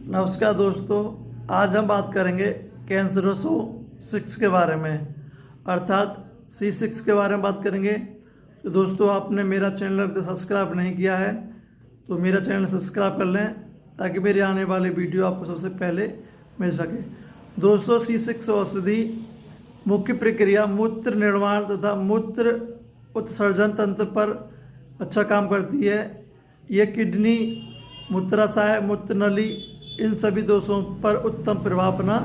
नमस्कार दोस्तों, आज हम बात करेंगे कैंसरसो 6 के बारे में, अर्थात C6 के बारे में बात करेंगे। तो दोस्तों, आपने मेरा चैनल अभी तक सब्सक्राइब नहीं किया है तो मेरा चैनल सब्सक्राइब कर लें ताकि मेरी आने वाली वीडियो आपको सबसे पहले मिल सके। दोस्तों, C6 औषधि मुख्य प्रक्रिया मूत्र निर्माण तथा मूत्र उत्सर्जन तंत्र पर अच्छा काम करती है। यह किडनी, मूत्राशय, मूत्रनली इन सभी दोषों पर उत्तम प्रभाव बना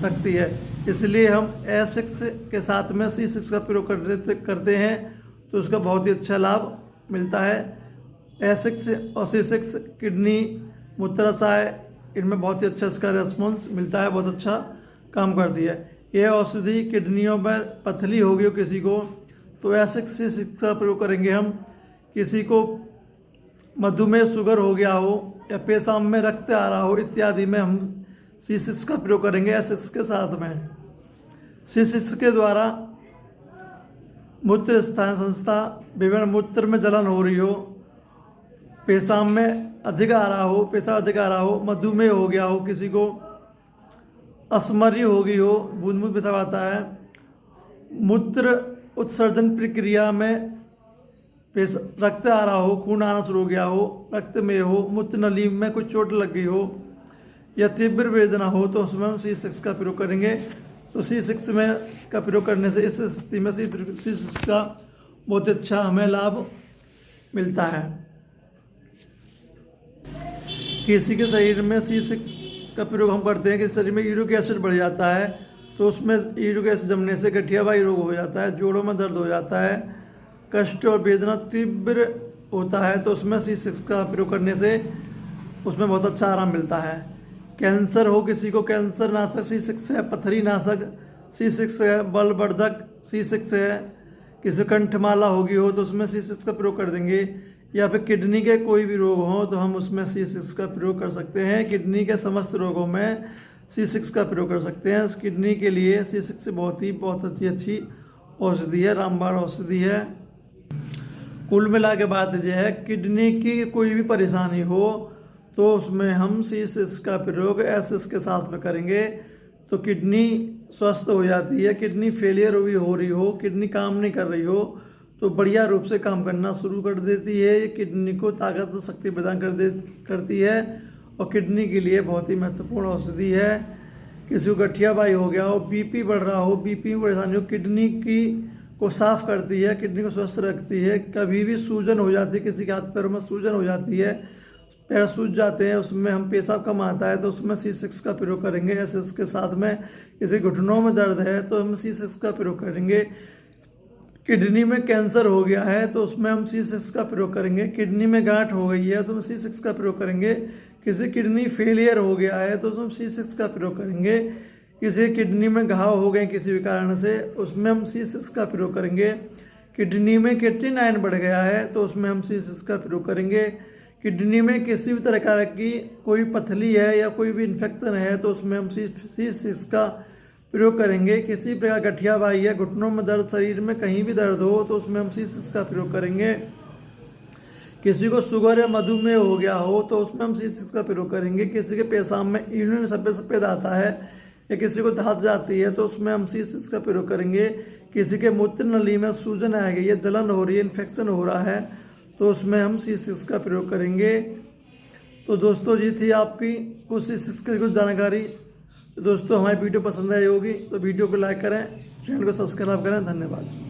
रखती है। इसलिए हम A6 के साथ में C6 का प्रयोग करते हैं तो उसका बहुत ही अच्छा लाभ मिलता है। A6 और C6 किडनी, मूत्राशय इनमें बहुत ही अच्छा इसका रिस्पॉन्स मिलता है, बहुत अच्छा काम करती है। यह औषधि किडनियों पर पथरी हो गई हो किसी को तो A6 C6 का प्रयोग करेंगे हम। किसी को मधुमेह, शुगर हो गया हो या पेशाब में रक्त आ रहा हो इत्यादि में हम C6 का प्रयोग करेंगे A6 के साथ में। C6 के द्वारा मूत्र संस्था, विभिन्न मूत्र में जलन हो रही हो, पेशाब में अधिक आ रहा हो, पेशाब अधिक आ रहा हो, मधुमेह हो गया हो, किसी को अस्मरी हो गई हो, बूंद बूंद पेशाब आता है, मूत्र उत्सर्जन प्रक्रिया में रक्त आ रहा हो, खून आना शुरू हो गया हो, रक्त में हो, मूत्र नली में कुछ चोट लग गई हो या तीव्र वेदना हो तो उसमें हम C6 का प्रयोग करेंगे। तो C6 में का प्रयोग करने से इस स्थिति में C6 का बहुत अच्छा हमें लाभ मिलता है। किसी के शरीर में C6 का प्रयोग हम करते हैं कि शरीर में यूरिक एसिड बढ़ जाता है तो उसमें यूरिक एसिड जमने से गठियावाई रोग हो जाता है, जोड़ों में दर्द हो जाता है, कष्ट और वेदना तीव्र होता है तो उसमें C6 का प्रयोग करने से उसमें बहुत अच्छा आराम मिलता है। कैंसर हो किसी को, कैंसर नाशक C6 है, पथरी नाशक C6 है, बलवर्धक C6 है, किसी कंठमाला होगी हो तो उसमें C6 का प्रयोग कर देंगे। या फिर किडनी के कोई भी रोग हो तो हम उसमें C6 का प्रयोग कर सकते हैं। किडनी के समस्त रोगों में C6 का प्रयोग कर सकते हैं। किडनी के लिए C6 बहुत अच्छी औषधि है, रामबाण औषधि है। कुल मिला के बात यह है, किडनी की कोई भी परेशानी हो तो उसमें हम C6 का प्रयोग A6 के साथ में करेंगे तो किडनी स्वस्थ हो जाती है। किडनी फेलियर भी हो रही हो, किडनी काम नहीं कर रही हो तो बढ़िया रूप से काम करना शुरू कर देती है। ये किडनी को ताकत और शक्ति प्रदान करती है और किडनी के लिए बहुत ही महत्वपूर्ण औषधि है। किसी को गठियावाई हो गया हो, BP बढ़ रहा हो, BP में परेशानी हो, किडनी की को साफ करती है, किडनी को स्वस्थ रखती है। कभी भी सूजन हो जाती है, किसी के हाथ पैरों में सूजन हो जाती है, पैर सूज जाते हैं, उसमें हम पेशाब कम आता है तो उसमें C6 का प्रयोग करेंगे A6 के साथ में। किसी घुटनों में दर्द है तो हम C6 का प्रयोग करेंगे। किडनी में कैंसर हो गया है तो उसमें हम C6 का प्रयोग करेंगे। किडनी में गांठ हो गई है तो हम C6 का प्रयोग करेंगे। किसी किडनी फेलियर हो गया है तो उसमें C6 का प्रयोग करेंगे। किसी किडनी में घाव हो गए किसी भी कारण से उसमें हम C6 का प्रयोग करेंगे। किडनी में क्रिएटिनिन बढ़ गया है तो उसमें हम C6 का प्रयोग करेंगे। किडनी में किसी भी तरह की कोई पथरी है या कोई भी इन्फेक्शन है तो उसमें हम C6 का प्रयोग करेंगे। किसी प्रकार गठियावाई है, घुटनों में दर्द, शरीर में कहीं भी दर्द हो तो उसमें हम C6 का प्रयोग करेंगे। किसी को शुगर या मधुमेह हो गया हो तो उसमें हम C6 का प्रयोग करेंगे। किसी के पेशाब में यूरिन सफ़ेद आता है या किसी को धात जाती है तो उसमें हम C6 का प्रयोग करेंगे। किसी के मूत्र नली में सूजन आ गई है, जलन हो रही है, इन्फेक्शन हो रहा है तो उसमें हम C6 का प्रयोग करेंगे। तो दोस्तों, जी थी आपकी कुछ C6 की कुछ जानकारी। दोस्तों, हमारी वीडियो पसंद आई होगी तो वीडियो को लाइक करें, चैनल को सब्सक्राइब करें। धन्यवाद।